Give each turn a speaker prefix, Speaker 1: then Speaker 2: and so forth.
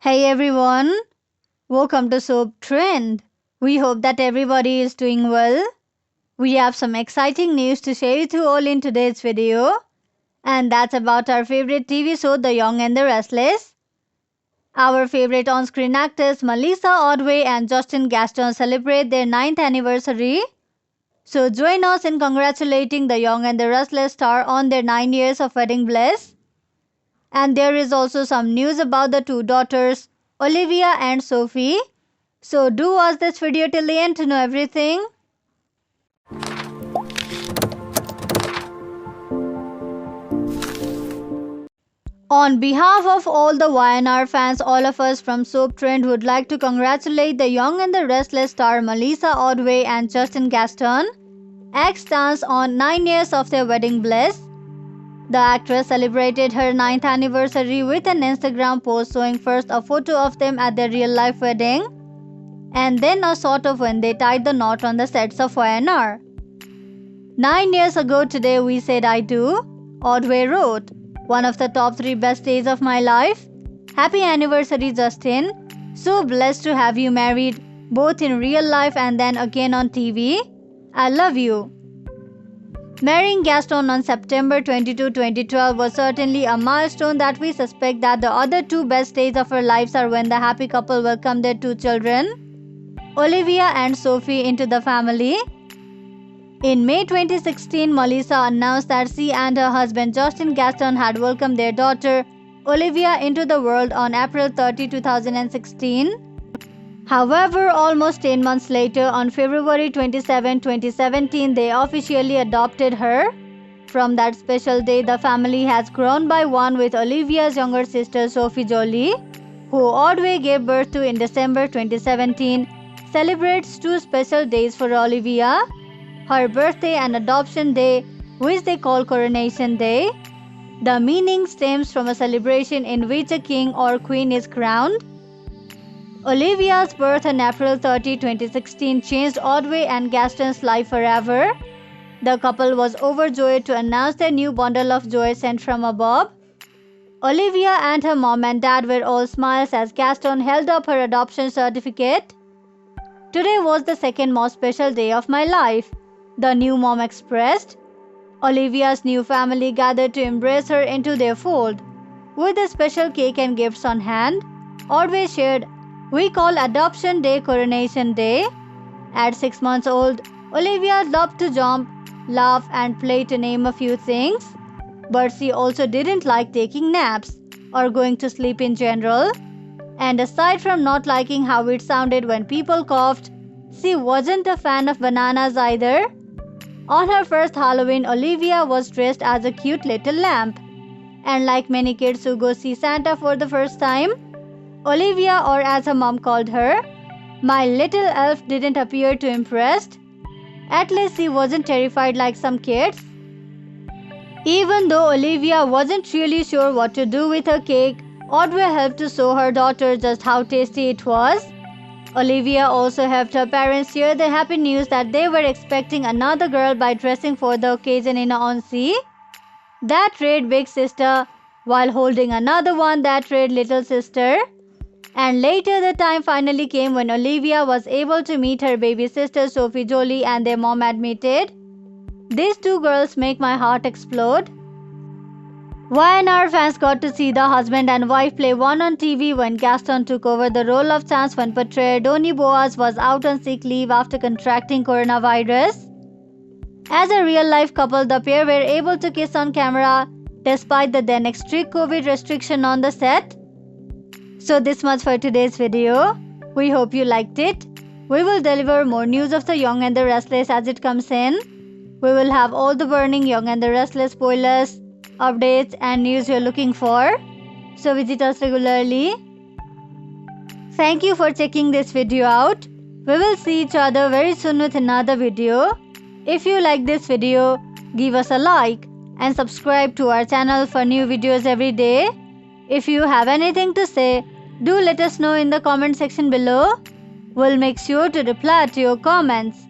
Speaker 1: Hey everyone, welcome to Soap Trend. We hope that everybody is doing well. We have some exciting news to share with you all in today's video, and that's about our favorite TV show The Young and the Restless. Our favorite on-screen actors Melissa Ordway and Justin Gaston celebrate their 9th anniversary. So join us in congratulating The Young and the Restless star on their 9 years of wedding bliss. And there is also some news about the two daughters, Olivia and Sophie. So do watch this video till the end to know everything. On behalf of all the YNR fans, all of us from Soap Trend would like to congratulate The Young and the Restless star Melissa Ordway and Justin Gaston, ex-stars, on 9 years of their wedding bliss. The actress celebrated her 9th anniversary with an Instagram post showing first a photo of them at their real-life wedding and then a shot of when they tied the knot on the sets of YNR. 9 years ago today we said I do, Ordway wrote. One of the top 3 best days of my life. Happy anniversary, Justin. So blessed to have you married, both in real life and then again on TV. I love you. Marrying Gaston on September 22, 2012 was certainly a milestone that we suspect that the other 2 best days of our lives are when the happy couple welcomed their 2 children, Olivia and Sophie, into the family. In May 2016, Melissa announced that she and her husband Justin Gaston had welcomed their daughter, Olivia, into the world on April 30, 2016. However, almost 10 months later, on February 27, 2017, they officially adopted her. From that special day, the family has grown by one, with Olivia's younger sister Sophie Jolie, who Ordway gave birth to in December 2017, celebrates 2 special days for Olivia: her birthday and adoption day, which they call Coronation Day. The meaning stems from a celebration in which a king or queen is crowned. Olivia's birth on April 30, 2016 changed Ordway and Gaston's life forever. The couple was overjoyed to announce their new bundle of joy sent from above. Olivia and her mom and dad were all smiles as Gaston held up her adoption certificate. Today was the second most special day of my life, the new mom expressed. Olivia's new family gathered to embrace her into their fold. With a special cake and gifts on hand, Ordway shared, "We call Adoption Day Coronation Day." At 6 months old, Olivia loved to jump, laugh and play, to name a few things. But she also didn't like taking naps or going to sleep in general. And aside from not liking how it sounded when people coughed, she wasn't a fan of bananas either. On her first Halloween, Olivia was dressed as a cute little lamp. And like many kids who go see Santa for the first time, Olivia, or as her mom called her, my little elf, didn't appear too impressed. At least she wasn't terrified like some kids. Even though Olivia wasn't really sure what to do with her cake, Ordway helped to show her daughter just how tasty it was. Olivia also helped her parents share the happy news that they were expecting another girl by dressing for the occasion in a onesie that read Big Sister, while holding another one that read Little Sister. And later the time finally came when Olivia was able to meet her baby sister Sophie Jolie, and their mom admitted, "These 2 girls make my heart explode." YNR fans got to see the husband and wife play one on TV when Gaston took over the role of Chance when portrayer Donny Boaz was out on sick leave after contracting coronavirus. As a real-life couple, the pair were able to kiss on camera despite the then strict COVID restriction on the set. So this much for today's video. We hope you liked it. We will deliver more news of The Young and the Restless as it comes in. We will have all the burning Young and the Restless spoilers, updates and news you're looking for. So visit us regularly. Thank you for checking this video out. We will see each other very soon with another video. If you like this video, give us a like and subscribe to our channel for new videos every day. If you have anything to say, do let us know in the comment section below. We'll make sure to reply to your comments.